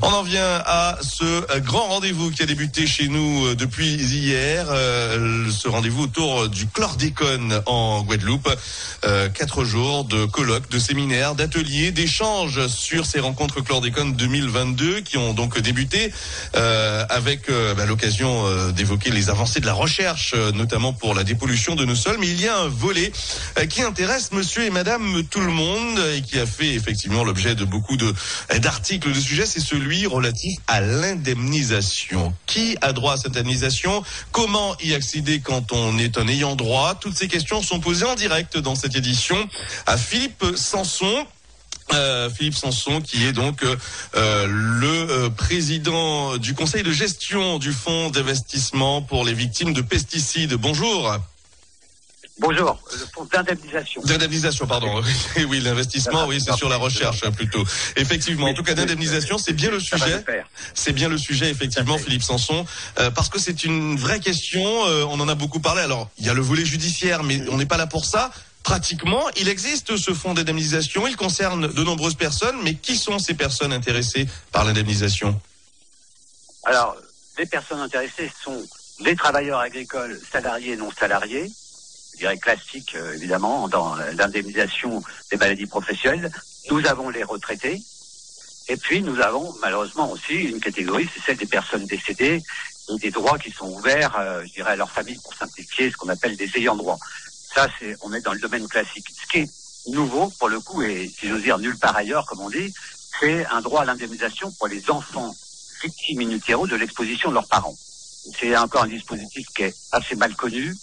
On en vient à ce grand rendez-vous qui a débuté chez nous depuis hier. Ce rendez-vous autour du chlordécone en Guadeloupe. 4 jours de colloques, de séminaires, d'ateliers, d'échanges sur ces rencontres chlordécone 2022 qui ont donc débuté avec l'occasion d'évoquer les avancées de la recherche, notamment pour la dépollution de nos sols. Mais il y a un volet qui intéresse monsieur et madame tout le monde et qui a fait effectivement l'objet de beaucoup d'articles de sujets, c'est celui relatif à l'indemnisation. Qui a droit à cette indemnisation? Comment y accéder quand on est un ayant droit? Toutes ces questions sont posées en direct dans cette édition à Philippe Sanson. Philippe Sanson qui est donc le président du conseil de gestion du fonds d'investissement pour les victimes de pesticides. Bonjour. Bonjour, le fonds d'indemnisation. D'indemnisation, pardon. Oui, l'investissement, oui, c'est sur la recherche plutôt. Effectivement, en tout cas, d'indemnisation, c'est bien le sujet. C'est bien le sujet, effectivement, Philippe Sanson, parce que c'est une vraie question. On en a beaucoup parlé. Alors, il y a le volet judiciaire, mais on n'est pas là pour ça. Pratiquement, il existe ce fonds d'indemnisation. Il concerne de nombreuses personnes, mais qui sont ces personnes intéressées par l'indemnisation? Alors, les personnes intéressées sont les travailleurs agricoles, salariés et non salariés. Je dirais classique, évidemment, dans l'indemnisation des maladies professionnelles. Nous avons les retraités. Et puis, nous avons malheureusement aussi une catégorie, c'est celle des personnes décédées et des droits qui sont ouverts, je dirais, à leur famille pour simplifier, ce qu'on appelle des ayants droit. Ça, on est dans le domaine classique. Ce qui est nouveau, pour le coup, et si j'ose dire nulle part ailleurs, comme on dit, c'est un droit à l'indemnisation pour les enfants victimes in utero de l'exposition de leurs parents. C'est encore un dispositif qui est assez mal connu.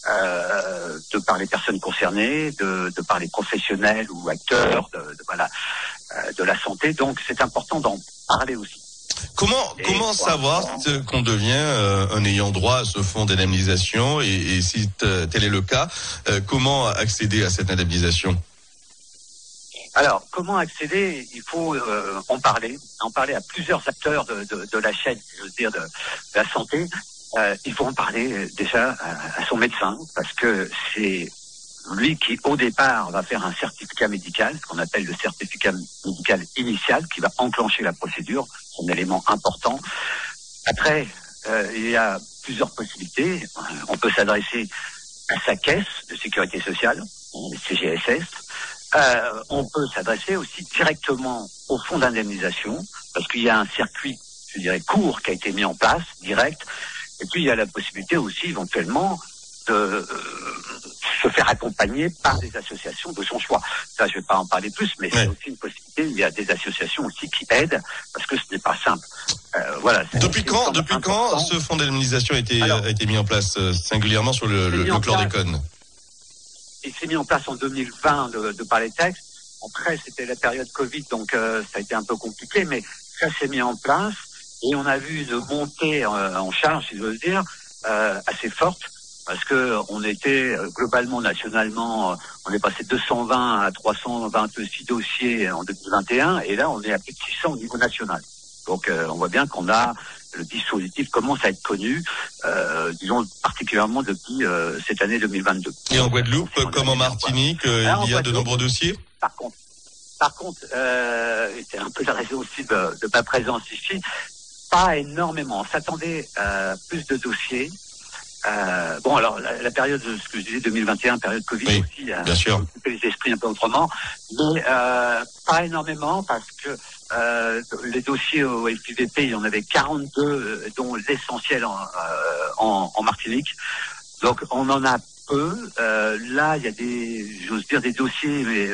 De par les personnes concernées, de par les professionnels ou acteurs de la santé. Donc c'est important d'en parler aussi. Comment savoir qu'on devient un ayant droit à ce fonds d'indemnisation et si tel est le cas, comment accéder à cette indemnisation? Alors, comment accéder? Il faut en parler à plusieurs acteurs de la chaîne, si j'ose dire, de la santé. Il faut en parler déjà à son médecin parce que c'est lui qui, au départ, va faire un certificat médical, ce qu'on appelle le certificat médical initial, qui va enclencher la procédure, c'est un élément important. Après, il y a plusieurs possibilités. On peut s'adresser à sa caisse de sécurité sociale, le CGSS. On peut s'adresser aussi directement au fonds d'indemnisation parce qu'il y a un circuit, je dirais, court qui a été mis en place, direct. Et puis, il y a la possibilité aussi, éventuellement, de se faire accompagner par des associations de son choix. Ça, je ne vais pas en parler plus, mais c'est aussi une possibilité. Il y a des associations aussi qui aident, parce que ce n'est pas simple. Voilà. Depuis quand ce fonds d'indemnisation a été mis en place, singulièrement sur le chlordécone? Il s'est mis en place en 2020 de par les textes. Après, c'était la période Covid, donc ça a été un peu compliqué, mais ça s'est mis en place. Et on a vu une montée en charge, si je veux dire, assez forte, parce que on était globalement, nationalement, on est passé de 220 à 326 dossiers en 2021, et là on est à plus de 600 au niveau national. Donc on voit bien qu'on a le dispositif commence à être connu, disons particulièrement depuis cette année 2022. Et en Guadeloupe, comme en Martinique, il y a de nombreux dossiers. Par contre, c'est un peu la raison aussi de ma présence ici. Pas énormément. On s'attendait à plus de dossiers. Bon, alors la période, ce que je disais, 2021, période Covid aussi, bien sûr, occupé les esprits un peu autrement, mais pas énormément parce que les dossiers au FQDP, il y en avait 42, dont l'essentiel en Martinique. Donc on en a peu. Là, il y a j'ose dire, des dossiers, mais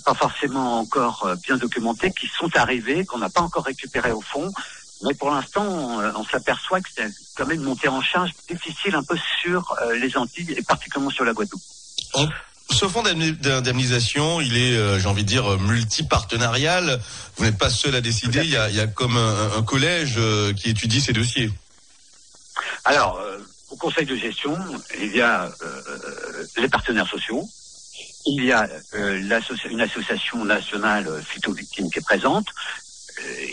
pas forcément encore bien documentés, qui sont arrivés, qu'on n'a pas encore récupérés au fond. Mais pour l'instant, on s'aperçoit que c'est quand même une montée en charge difficile un peu sur les Antilles et particulièrement sur la Guadeloupe. Ce fonds d'indemnisation, il est, j'ai envie de dire, multipartenarial. Vous n'êtes pas seul à décider. Il y a comme un collège qui étudie ces dossiers. Alors, au conseil de gestion, il y a les partenaires sociaux. Il y a une association nationale phyto-victime qui est présente.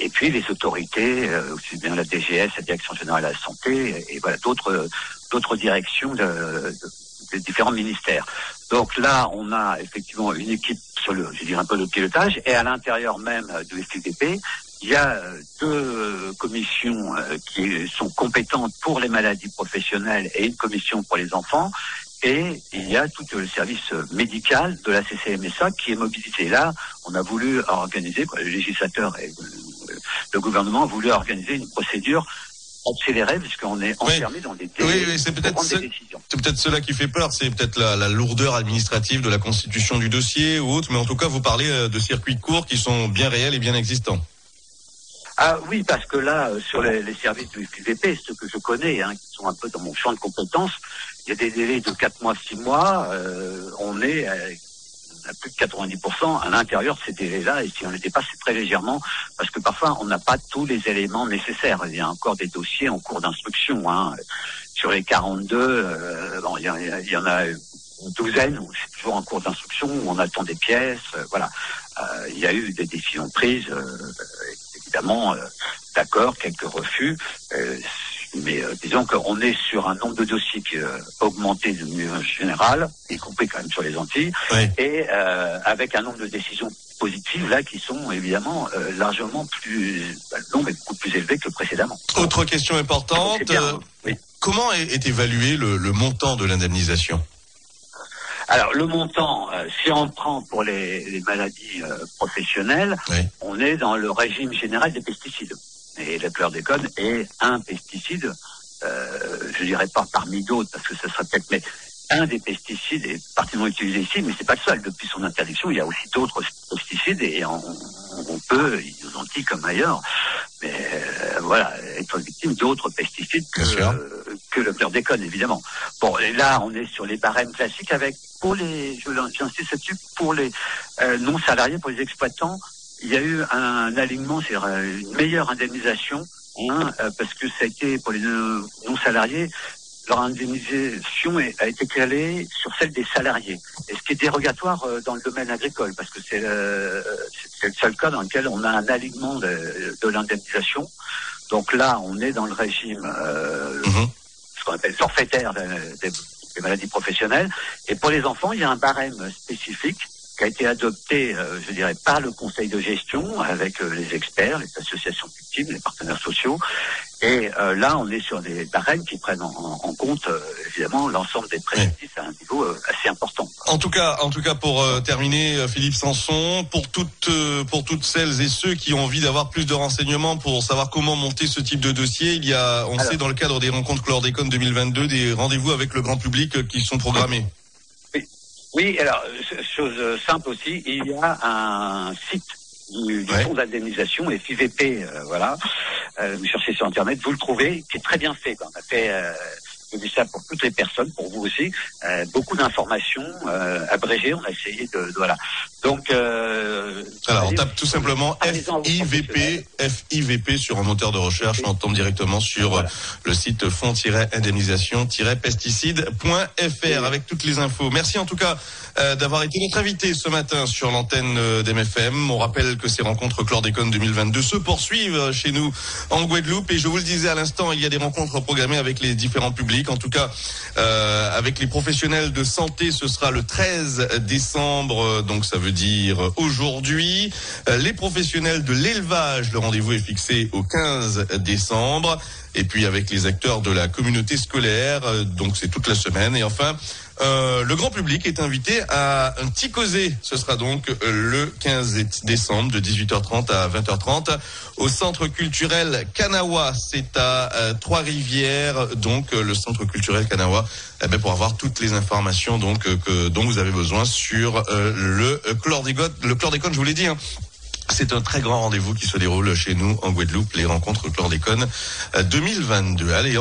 Et puis les autorités, aussi bien la DGS, la Direction Générale de la Santé, et voilà d'autres directions des différents ministères. Donc là, on a effectivement une équipe sur je dirais un peu le pilotage, et à l'intérieur même du FQDP, il y a deux commissions qui sont compétentes pour les maladies professionnelles et une commission pour les enfants. Et il y a tout le service médical de la CCMSA qui est mobilisé. Là, on a voulu organiser, le législateur et le gouvernement a voulu organiser une procédure accélérée puisqu'on est enfermé dans des délais pour prendre des décisions. C'est peut-être cela qui fait peur, c'est peut-être la lourdeur administrative de la constitution du dossier ou autre, mais en tout cas, vous parlez de circuits courts qui sont bien réels et bien existants. Ah oui, parce que là, sur les services du FIVP, ceux que je connais, qui sont un peu dans mon champ de compétences, il y a des délais de 4 mois, 6 mois, on est à plus de 90% à l'intérieur de ces délais-là, et si on les dépasse, c'est très légèrement, parce que parfois, on n'a pas tous les éléments nécessaires. Il y a encore des dossiers en cours d'instruction, sur les 42, il y en a une douzaine, où c'est toujours en cours d'instruction, où on attend des pièces, voilà. Il y a eu des décisions prises, évidemment, d'accord, quelques refus, mais disons qu'on est sur un nombre de dossiers qui a augmenté de manière générale, y compris quand même sur les Antilles, et avec un nombre de décisions positives là qui sont évidemment largement plus, le nombre est beaucoup plus élevé que précédemment. Autre question importante, oui. Comment est évalué le montant de l'indemnisation ? Alors le montant, si on prend pour les maladies professionnelles, on est dans le régime général des pesticides. Et le chlordécone est un pesticide, je dirais pas parmi d'autres, parce que ça serait peut-être, mais un des pesticides est particulièrement utilisé ici, mais c'est pas le seul. Depuis son interdiction, il y a aussi d'autres pesticides et on peut, aux Antilles comme ailleurs, mais voilà, être victime d'autres pesticides que le chlordécone, évidemment. Bon, et là, on est sur les barèmes classiques avec, pour les, j'insiste là-dessus, pour les non-salariés, pour les exploitants, il y a eu un alignement, c'est-à-dire une meilleure indemnisation, parce que ça a été, pour les non-salariés, leur indemnisation a été calée sur celle des salariés. Et ce qui est dérogatoire dans le domaine agricole, parce que c'est le seul cas dans lequel on a un alignement de l'indemnisation. Donc là, on est dans le régime, ce qu'on appelle forfaitaire des maladies professionnelles. Et pour les enfants, il y a un barème spécifique qui a été adopté, je dirais, par le conseil de gestion avec les experts, les associations victimes, les partenaires sociaux. Et là, on est sur des barèmes qui prennent en compte, évidemment, l'ensemble des préjudices à un niveau assez important. En tout cas, pour terminer, Philippe Sanson, pour toutes celles et ceux qui ont envie d'avoir plus de renseignements pour savoir comment monter ce type de dossier, il y a, sait, dans le cadre des rencontres Chlordécone 2022, des rendez-vous avec le grand public qui sont programmés. Oui, alors, chose simple aussi, il y a un site du fonds d'indemnisation, FIVP, voilà. Vous cherchez sur Internet, vous le trouvez, qui est très bien fait. On a fait, je dis ça pour toutes les personnes, pour vous aussi, beaucoup d'informations abrégées. On a essayé de voilà. Donc, alors on tape tout simplement FIVP sur un moteur de recherche. On tombe directement sur le site fond-indemnisation-pesticide.fr avec toutes les infos. Merci en tout cas d'avoir été notre invité ce matin sur l'antenne d'MFM. On rappelle que ces rencontres Chlordécone 2022 se poursuivent chez nous en Guadeloupe, et je vous le disais à l'instant, il y a des rencontres programmées avec les différents publics. En tout cas, avec les professionnels de santé, ce sera le 13 décembre, donc ça veut dire aujourd'hui. Les professionnels de l'élevage, le rendez-vous est fixé au 15 décembre. Et puis avec les acteurs de la communauté scolaire, donc c'est toute la semaine. Et enfin, le grand public est invité à un petit causé. Ce sera donc le 15 décembre de 18h30 à 20h30 au centre culturel Kanawa. C'est à Trois-Rivières, donc le centre culturel Kanawa, pour avoir toutes les informations donc dont vous avez besoin sur le chlordécone, je vous l'ai dit. C'est un très grand rendez-vous qui se déroule chez nous en Guadeloupe, les rencontres Chlordécone 2022. Allez,